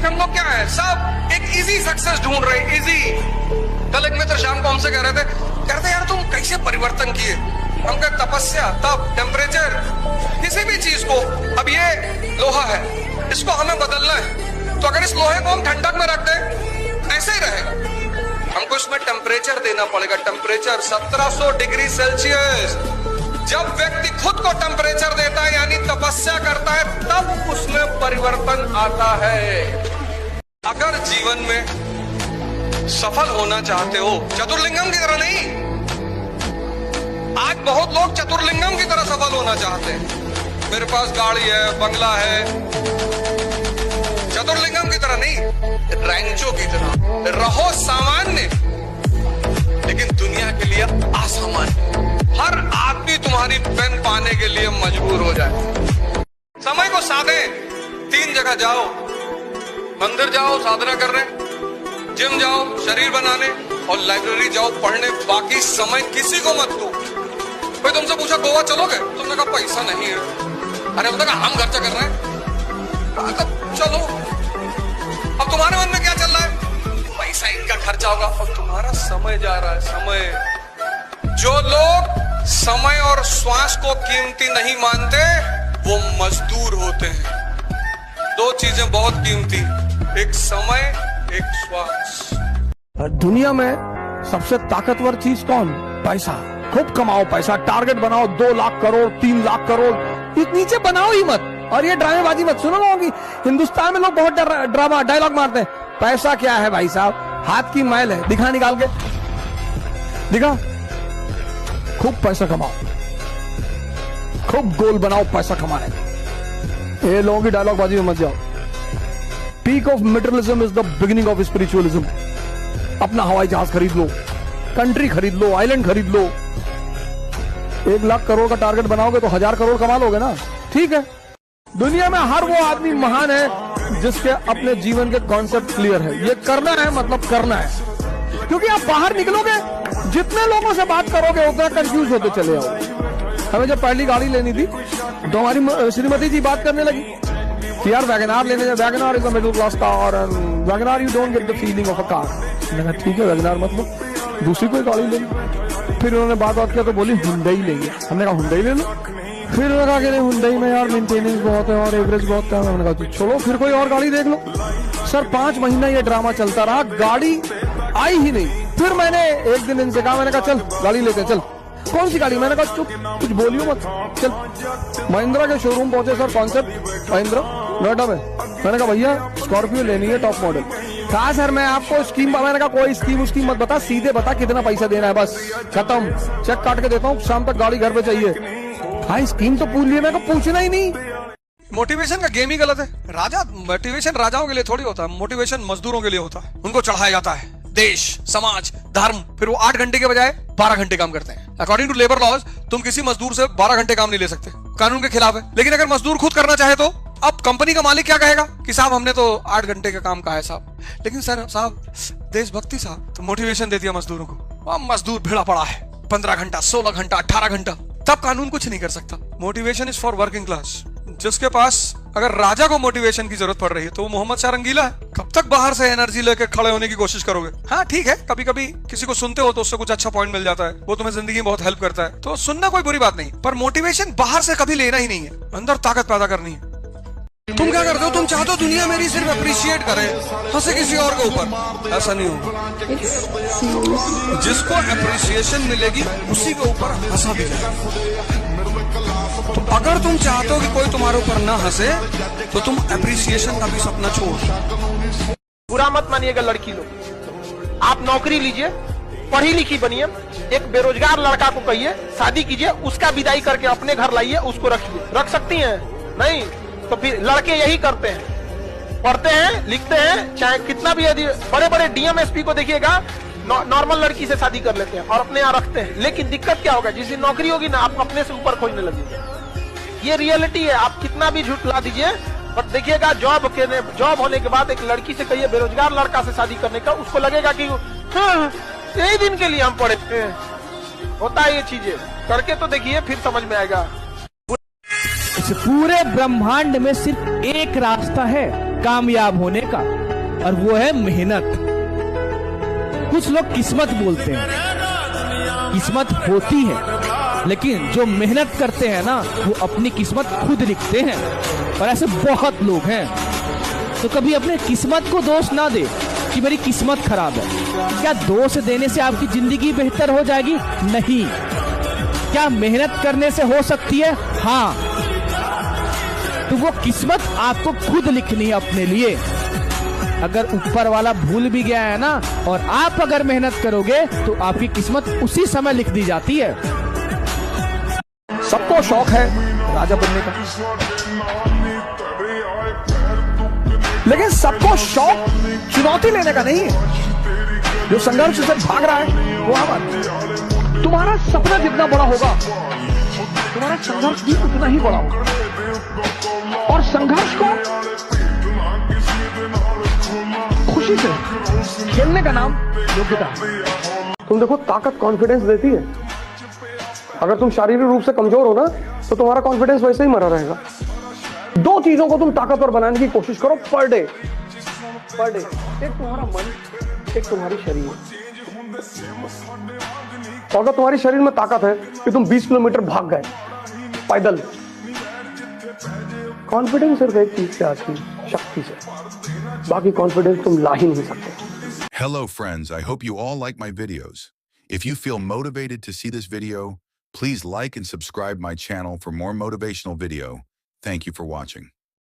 हम लोग क्या है, सब एक इजी सक्सेस ढूंढ रहे, इजी। कल एक मित्र शाम को हमसे कह रहे थे यार तुम कैसे परिवर्तन किए? हम कह तपस्या, तप, टेम्परेचर, किसी भी चीज को। अब ये लोहा है, इसको हमें बदलना है, तो अगर इस लोहे को हम ठंडक में रख दें ऐसे ही रहेगा। हमको इसमें टेम्परेचर देना पड़ेगा, टेम्परेचर 1700 डिग्री सेल्सियस। जब व्यक्ति खुद को टेम्परेचर देता है यानी तपस्या करता है, तब उसमें परिवर्तन आता है। अगर जीवन में सफल होना चाहते हो, चतुर्लिंगम की तरह नहीं, आज बहुत लोग चतुर्लिंगम की तरह सफल होना चाहते हैं। मेरे पास गाड़ी है, बंगला है, चतुर्लिंगम की तरह नहीं, रैंचो की तरह रहो सामान्य लेकिन दुनिया के लिए असामान्य। हर आदमी तुम्हारी पेन पाने के लिए मजबूर हो जाए। समय को साधे, 3 जगह जाओ, मंदिर जाओ साधना करने, जिम जाओ शरीर बनाने, और लाइब्रेरी जाओ पढ़ने। बाकी समय किसी को मत दो। कोई तुमसे पूछा गोवा चलोगे, तुमने कहा पैसा नहीं है। अरे मतलब हम खर्चा कर रहे हैं, चलो। अब तुम्हारे मन में क्या चल रहा है? पैसा इनका खर्चा होगा, और तुम्हारा समय जा रहा है। समय, जो लोग समय और श्वास को कीमती नहीं मानते वो मजदूर होते हैं। 2 चीजें बहुत कीमती, एक समय, एक श्वास। दुनिया में सबसे ताकतवर चीज कौन? पैसा। खूब कमाओ पैसा, टारगेट बनाओ 2 लाख करोड़, 3 लाख करोड़, नीचे बनाओ ही मत। और ये ड्रामेबाजी मत सुनो लोगों की। हिंदुस्तान में लोग बहुत ड्रामा डायलॉग मारते हैं। पैसा क्या है भाई साहब? हाथ की मैल है, दिखा निकाल के दिखा। खूब पैसा कमाओ, खूब गोल बनाओ पैसा कमाने। ये लोगों की डायलॉग बाजी में मत जाओ। Peak of materialism is the beginning of spiritualism. अपना हवाई जहाज खरीद लो, कंट्री खरीद लो, आइलैंड खरीद लो। 1 लाख करोड़ का टारगेट बनाओगे तो 1000 करोड़ कमा लोगे ना। ठीक है, दुनिया में हर वो आदमी महान है जिसके अपने जीवन के कॉन्सेप्ट क्लियर है। ये करना है मतलब करना है। क्योंकि आप बाहर निकलोगे, जितने लोगों से बात करोगे उतना कंफ्यूज होते चले आओ। हमें जब पहली गाड़ी लेनी थी तो हमारी श्रीमती जी बात करने लगी कि यार वैगनार लेने जाए, Wagon R is a middle class car, Wagon R you don't get the feeling of a car. मैंने कहा ठीक है वैगनार मत लो, दूसरी कोई गाड़ी ले लो। फिर उन्होंने बात किया तो बोली हुंडई लेंगे। हमने कहा हुंडई ले लो। फिर उन्होंने कहा कि नहीं हुंडई में यार मेंटेनेंस बहुत है और एवरेज बहुत है। मैंने कहा छोड़ो फिर कोई और गाड़ी देख लो। सर 5 महीना ये ड्रामा चलता रहा, गाड़ी आई ही नहीं। फिर मैंने एक दिन इनसे कहा, मैंने कहा चल गाड़ी लेते चल। कौन सी गाड़ी? मैंने कहा चुप, कुछ बोलियो मत, चल। महिंद्रा के शोरूम पहुंचे सर, कॉन्सेप्ट महिंद्रा नोएडा में। मैंने कहा भैया स्कॉर्पियो लेनी है टॉप मॉडल। कहा सर मैं आपको स्कीम, मैंने कहा कोई स्कीम उसकी मत बता, सीधे बता कितना पैसा देना है, बस खत्म। चेक काट के देता हूँ, शाम तक गाड़ी घर पे चाहिए। हाँ स्कीम तो पूछ लिया, मैं पूछना ही नहीं। मोटिवेशन का गेम ही गलत है। राजा मोटिवेशन राजाओं के लिए थोड़ी होता है, मोटिवेशन मजदूरों के लिए होता है। उनको चढ़ाया जाता है देश, समाज, धर्म, फिर वो 8 घंटे के बजाय 12 घंटे काम करते हैं। अकॉर्डिंग टू लेबर लॉज तुम किसी मजदूर से 12 घंटे काम नहीं ले सकते, कानून के खिलाफ है। लेकिन अगर मजदूर खुद करना चाहे तो अब कंपनी का मालिक क्या कहेगा कि साहब हमने तो 8 घंटे का काम कहा है साहब, लेकिन सर साहब देशभक्ति साहब, तो मोटिवेशन देती है मजदूरों को। अब मजदूर भिड़ा पड़ा है 15 घंटा, 16 घंटा, 18 घंटा, तब कानून कुछ नहीं कर सकता। Motivation is for working class. जिसके पास अगर राजा को मोटिवेशन की जरूरत पड़ रही है तो वो मोहम्मद शाह रंगीला है। कब तक बाहर से एनर्जी लेके खड़े होने की कोशिश करोगे? हाँ ठीक है, कभी कभी किसी को सुनते हो तो उससे कुछ अच्छा पॉइंट मिल जाता है, वो तुम्हें जिंदगी में बहुत हेल्प करता है, तो सुनना कोई बुरी बात नहीं। पर मोटिवेशन बाहर से कभी लेना ही नहीं है, अंदर ताकत पैदा करनी है। तुम क्या करते हो? तुम चाहते हो दुनिया मेरी सिर्फ अप्रिशिएट करे, हंसे किसी और के ऊपर। ऐसा नहीं होगा। जिसको अप्रिसिएशन मिलेगी उसी के ऊपर हंसा भी जाएगा। तो अगर तुम चाहते हो कि कोई तुम्हारे ऊपर ना हंसे तो तुम अप्रिसिएशन का भी सपना छोड़। बुरा मत मानिएगा लड़की लोग, आप नौकरी लीजिए, पढ़ी लिखी बनिए। एक बेरोजगार लड़का को कहिए शादी कीजिए, उसका विदाई करके अपने घर लाइए, उसको रखिए। रख सकती हैं? नहीं तो फिर लड़के यही करते हैं, पढ़ते हैं, लिखते हैं, चाहे कितना भी, यदि बड़े बड़े डीएमएसपी को देखिएगा नॉर्मल लड़की से शादी कर लेते हैं और अपने यहाँ रखते हैं। लेकिन दिक्कत क्या होगा, जिस दिन नौकरी होगी ना आप अपने से ऊपर खोजने लगेंगे। ये रियलिटी है, आप कितना भी झूठ ला दीजिए, पर देखिएगा जॉब होने के बाद एक लड़की से कहिए बेरोजगार लड़का से शादी करने का, उसको लगेगा कि हाँ, यही दिन के लिए हम पढ़े। होता है ये चीजें, करके तो देखिए फिर समझ में आएगा। पूरे ब्रह्मांड में सिर्फ एक रास्ता है कामयाब होने का, और वो है मेहनत। कुछ लोग किस्मत बोलते हैं, किस्मत होती है, लेकिन जो मेहनत करते हैं ना वो अपनी किस्मत खुद लिखते हैं, और ऐसे बहुत लोग हैं। तो कभी अपने किस्मत को दोष ना दे कि मेरी किस्मत खराब है। क्या दोष देने से आपकी जिंदगी बेहतर हो जाएगी? नहीं। क्या मेहनत करने से हो सकती है? हाँ। तो वो किस्मत आपको खुद लिखनी है अपने लिए। अगर ऊपर वाला भूल भी गया है ना, और आप अगर मेहनत करोगे तो आपकी किस्मत उसी समय लिख दी जाती है। सबको शौक है राजा बनने का, लेकिन सबको शौक चुनौती लेने का नहीं है। जो संघर्ष से भाग रहा है वो आवाज। तुम्हारा सपना जितना बड़ा होगा तुम्हारा संघर्ष भी उतना ही बड़ा होगा, और संघर्ष को खुशी से खेलने का नाम योग्यता है। तुम देखो, ताकत कॉन्फिडेंस देती है। अगर तुम शारीरिक रूप से कमजोर हो ना तो तुम्हारा कॉन्फिडेंस वैसे ही मरा रहेगा। दो चीजों को तुम ताकतवर बनाने की कोशिश करो पर डे। एक तुम्हारा मन, एक तुम्हारी शरीर। तो अगर तुम्हारी शरीर में ताकत है कि तुम 20 किलोमीटर भाग गए पैदल, कॉन्फिडेंस सिर्फ एक चीज से आती है, शक्ति से। बाकी कॉन्फिडेंस तुम ला ही नहीं सकते। Hello friends, I hope you all like my videos. If you feel motivated to see this video, please like and subscribe my channel for more motivational video. Thank you for watching.